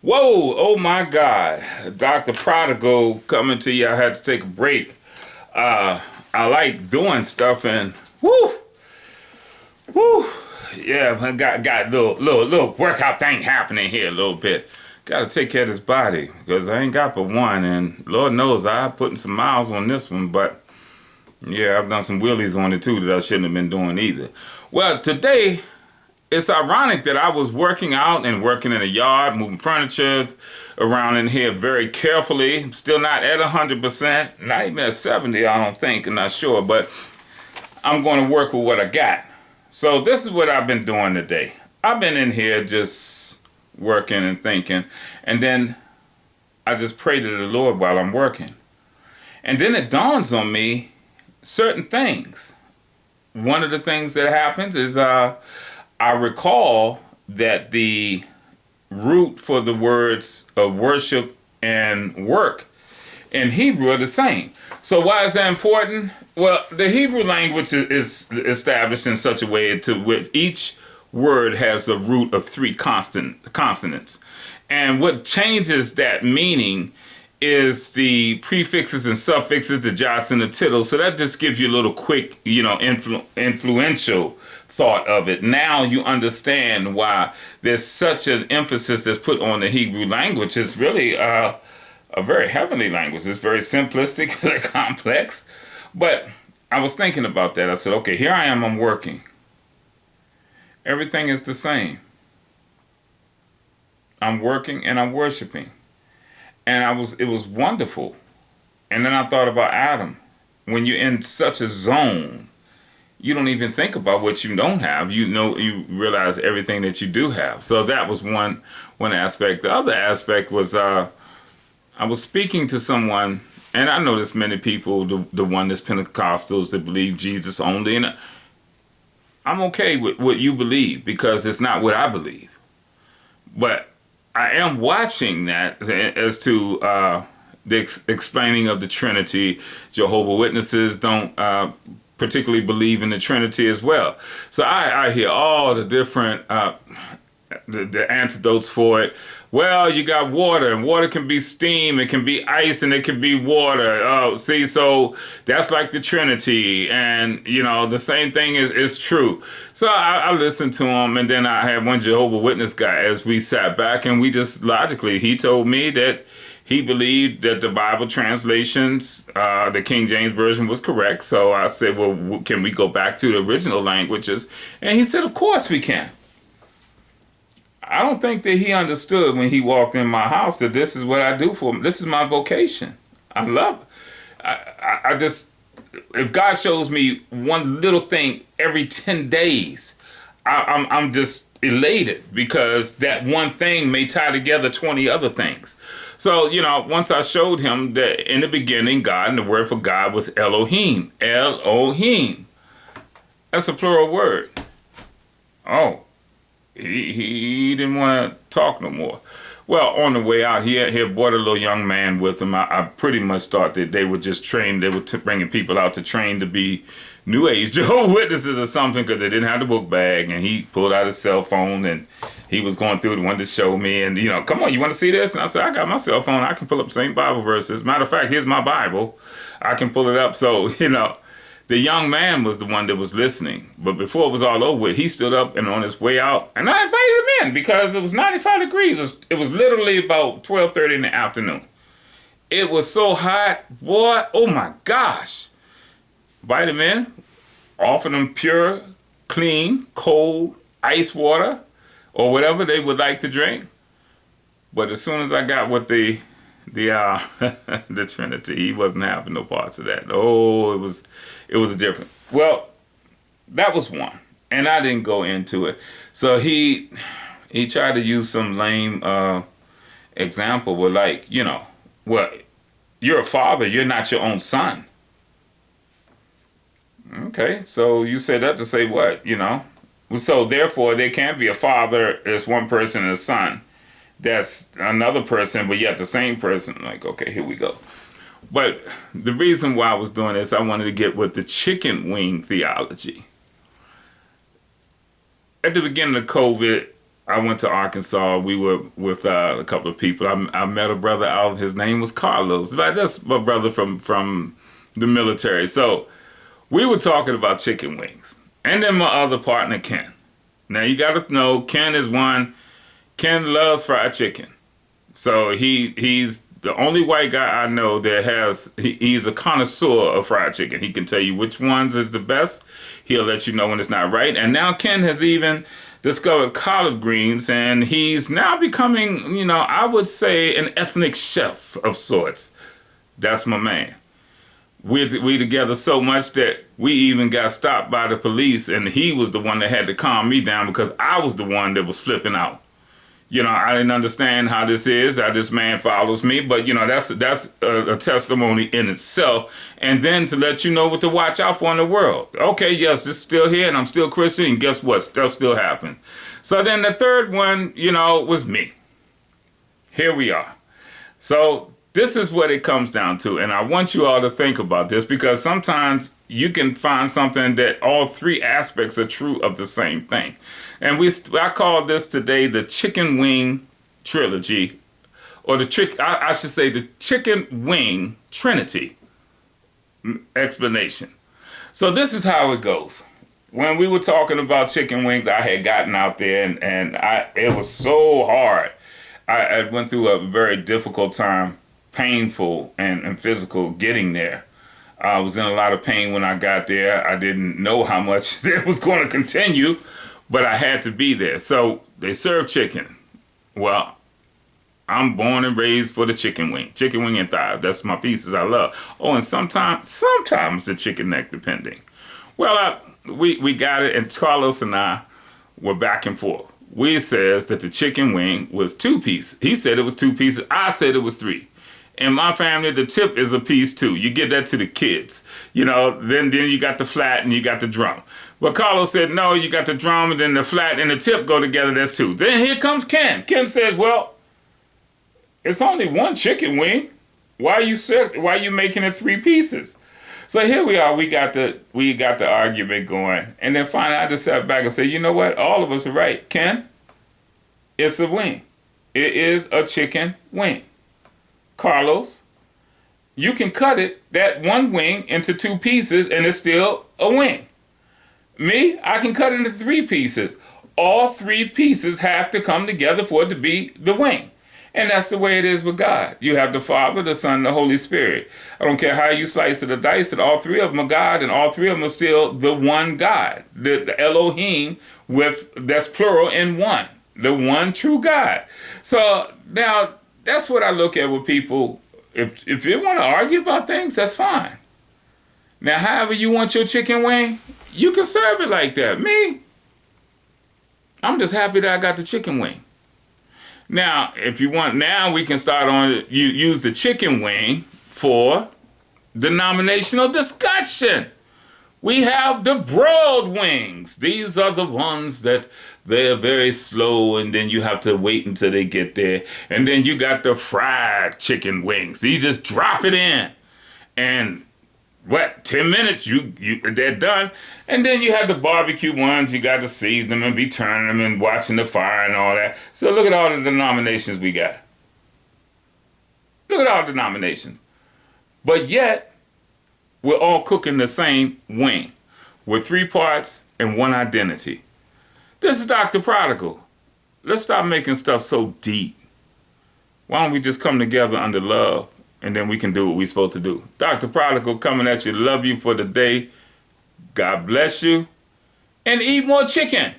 Whoa, oh my God. Dr. Prodigal coming to you. I had to take a break. I like doing stuff and whoo, whoo. Yeah, I got little workout thing happening here a little bit. Got to take care of this body because I ain't got but one, and Lord knows I'm putting some miles on this one, but yeah, I've done some wheelies on it too that I shouldn't have been doing either. Well, today it's ironic that I was working out and working in the yard, moving furniture around in here very carefully. Still not at 100%, not even at 70, I don't think, I'm not sure, but I'm going to work with what I got. So this is what I've been doing today. I've been in here just working and thinking, and then I just pray to the Lord while I'm working. And then it dawns on me certain things. One of the things that happens is I recall that the root for the words of worship and work in Hebrew are the same. So why is that important? Well, the Hebrew language is established in such a way to which each word has a root of three consonants. And what changes that meaning is the prefixes and suffixes, the jots and the tittles. So that just gives you a little quick, influential thought of it. Now you understand why there's such an emphasis that's put on the Hebrew language. It's really a very heavenly language. It's very simplistic, very complex. But I was thinking about that. I said, okay, here I am, I'm working. Everything is the same. I'm working and I'm worshiping. And it was wonderful. And then I thought about Adam. When you're in such a zone, you don't even think about what you don't have. You realize everything that you do have. So that was one aspect. The other aspect was I was speaking to someone, and I know there's many people, the oneness Pentecostals that believe Jesus only, and I'm okay with what you believe because it's not what I believe. But I am watching that as to the explaining of the Trinity. Jehovah's Witnesses don't particularly believe in the Trinity as well. So I hear all the different the antidotes for it. Well, you got water, and water can be steam, it can be ice, and it can be water. Oh, see, so that's like the Trinity, and the same thing is true. So I listened to him, and then I had one Jehovah's Witness guy as we sat back, and we just logically, he told me that he believed that the Bible translations, the King James Version was correct. So I said, well, can we go back to the original languages? And he said, of course we can. I don't think that he understood when he walked in my house that this is what I do for him. This is my vocation. I love it. I just, if God shows me one little thing every 10 days, I'm just elated because that one thing may tie together 20 other things. So, once I showed him that in the beginning, God, and the word for God was Elohim. Elohim. That's a plural word. Oh. He didn't want to talk no more. Well, on the way out, he had brought a little young man with him. I pretty much thought that they were just trained. They were bringing people out to train to be New Age Jehovah's Witnesses or something because they didn't have the book bag. And he pulled out his cell phone and he was going through it, wanted to show me. And, come on, you want to see this? And I said, I got my cell phone. I can pull up the same Bible verses. Matter of fact, here's my Bible. I can pull it up. So, the young man was the one that was listening. But before it was all over with, he stood up and on his way out, and I invited him in because it was 95 degrees. It was literally about 12:30 in the afternoon. It was so hot, boy, oh my gosh. Invite him in, offer them pure, clean, cold, ice water, or whatever they would like to drink. But as soon as I got with the Trinity, he wasn't having no parts of that. Oh, it was a different. Well, that was one, and I didn't go into it. So he tried to use some lame example with well, you're a father, you're not your own son. Okay, so you said that to say what, So therefore, there can't be a father as one person and a son. That's another person, but yet the same person. Like, okay, here we go. But the reason why I was doing this, I wanted to get with the chicken wing theology. At the beginning of COVID, I went to Arkansas. We were with a couple of people. I met a brother out. His name was Carlos. That's my brother from the military. So we were talking about chicken wings. And then my other partner, Ken. Now you got to know, Ken is one. Ken loves fried chicken. So he's the only white guy I know that he's a connoisseur of fried chicken. He can tell you which ones is the best. He'll let you know when it's not right. And now Ken has even discovered collard greens, and he's now becoming, I would say, an ethnic chef of sorts. That's my man. We together so much that we even got stopped by the police, and he was the one that had to calm me down because I was the one that was flipping out. I didn't understand how this is, how this man follows me, but that's a testimony in itself. And then to let you know what to watch out for in the world. Okay, yes, this is still here, and I'm still Christian, and guess what? Stuff still happens. So then the third one, was me. Here we are. So this is what it comes down to, and I want you all to think about this because sometimes you can find something that all three aspects are true of the same thing. And I call this today the chicken wing trilogy, or I should say the chicken wing Trinity explanation. So this is how it goes. When we were talking about chicken wings, I had gotten out there and it was so hard. I went through a very difficult time, painful and physical getting there. I was in a lot of pain when I got there. I didn't know how much it was going to continue, but I had to be there. So they serve chicken. Well, I'm born and raised for the chicken wing and thighs. That's my pieces I love. Oh, and sometimes the chicken neck, depending. Well, we got it, and Carlos and I were back and forth. We says that the chicken wing was 2 pieces. He said it was 2 pieces. I said it was 3. In my family, the tip is a piece too. You get that to the kids. Then you got the flat and you got the drum. But Carlos said, no, you got the drum and then the flat and the tip go together. That's 2. Then here comes Ken. Ken says, well, it's only 1 chicken wing. Why are you making it 3 pieces? So here we are. We got the argument going. And then finally I just sat back and said, you know what? All of us are right. Ken, it's a wing. It is a chicken wing. Carlos, you can cut that 1 wing into 2 pieces and it's still a wing. Me, I can cut it into 3 pieces. All 3 pieces have to come together for it to be the wing. And that's the way it is with God. You have the Father, the Son, and the Holy Spirit. I don't care how you slice it or dice it, all 3 of them are God, and all 3 of them are still the one God. The Elohim, that's plural in one. The one true God. So now, that's what I look at with people. If you want to argue about things, that's fine. Now, however you want your chicken wing, you can serve it like that. Me, I'm just happy that I got the chicken wing. Now, if you want, now we can start on, use the chicken wing for denominational discussion. We have the broiled wings. These are the ones that they're very slow, and then you have to wait until they get there. And then you got the fried chicken wings. You just drop it in. And 10 minutes, they're done. And then you have the barbecue ones. You got to season them and be turning them and watching the fire and all that. So look at all the denominations we got. Look at all the denominations. But yet, we're all cooking the same wing with 3 parts and 1 identity. This is Dr. Prodigal. Let's stop making stuff so deep. Why don't we just come together under love and then we can do what we're supposed to do? Dr. Prodigal coming at you. Love you for the day. God bless you. And eat more chicken.